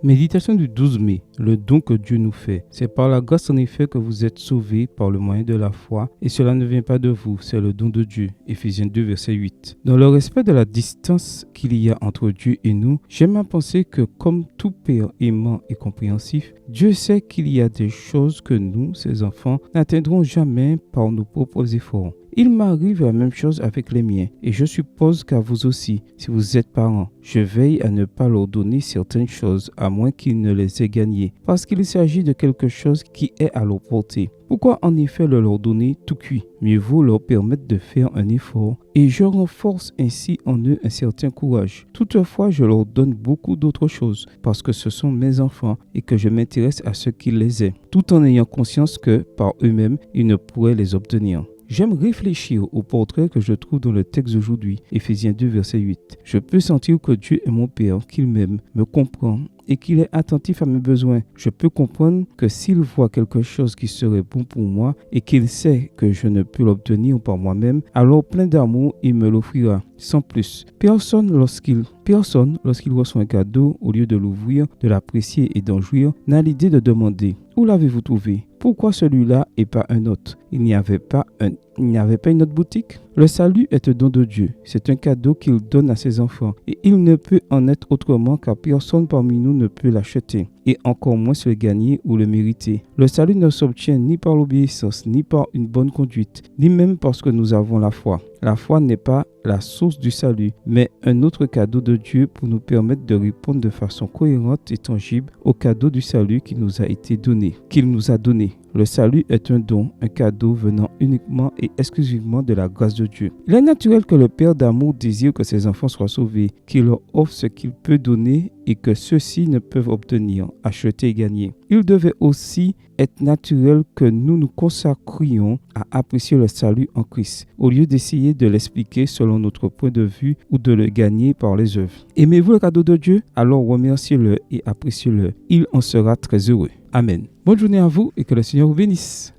Méditation du 12 mai, le don que Dieu nous fait. C'est par la grâce en effet que vous êtes sauvés par le moyen de la foi, et cela ne vient pas de vous, c'est le don de Dieu. Éphésiens 2, verset 8. Dans le respect de la distance qu'il y a entre Dieu et nous, j'aime à penser que comme tout père aimant et compréhensif, Dieu sait qu'il y a des choses que nous, ses enfants, n'atteindrons jamais par nos propres efforts. Il m'arrive la même chose avec les miens, et je suppose qu'à vous aussi, si vous êtes parents, je veille à ne pas leur donner certaines choses, à moins qu'ils ne les aient gagnées, parce qu'il s'agit de quelque chose qui est à leur portée. Pourquoi en effet leur donner tout cuit? Mieux vaut leur permettre de faire un effort, et je renforce ainsi en eux un certain courage. Toutefois, je leur donne beaucoup d'autres choses, parce que ce sont mes enfants, et que je m'intéresse à ce qu'ils les aient, tout en ayant conscience que, par eux-mêmes, ils ne pourraient les obtenir. J'aime réfléchir au portrait que je trouve dans le texte d'aujourd'hui, Éphésiens 2, verset 8. Je peux sentir que Dieu est mon Père, qu'il m'aime, me comprend et qu'il est attentif à mes besoins. Je peux comprendre que s'il voit quelque chose qui serait bon pour moi et qu'il sait que je ne peux l'obtenir par moi-même, alors plein d'amour, il me l'offrira, sans plus. Personne, lorsqu'il reçoit un cadeau, au lieu de l'ouvrir, de l'apprécier et d'en jouir, n'a l'idée de demander « Où l'avez-vous trouvé ? Pourquoi celui-là et pas un autre ? Il n'y avait pas une autre boutique ?» Le salut est un don de Dieu. C'est un cadeau qu'il donne à ses enfants. Et il ne peut en être autrement car personne parmi nous ne peut l'acheter. Et encore moins se le gagner ou le mériter. Le salut ne s'obtient ni par l'obéissance, ni par une bonne conduite, ni même parce que nous avons la foi. La foi n'est pas la source du salut, mais un autre cadeau de Dieu pour nous permettre de répondre de façon cohérente et tangible au cadeau du salut qu'il nous a donné. Le salut est un don, un cadeau venant uniquement et exclusivement de la grâce de Dieu. Il est naturel que le Père d'amour désire que ses enfants soient sauvés, qu'il leur offre ce qu'il peut donner et que ceux-ci ne peuvent obtenir, acheter et gagner. Il devait aussi être naturel que nous nous consacrions à apprécier le salut en Christ, au lieu d'essayer de l'expliquer selon notre point de vue ou de le gagner par les œuvres. Aimez-vous le cadeau de Dieu? Alors remerciez-le et appréciez-le. Il en sera très heureux. Amen. Bonne journée à vous et que le Seigneur vous bénisse.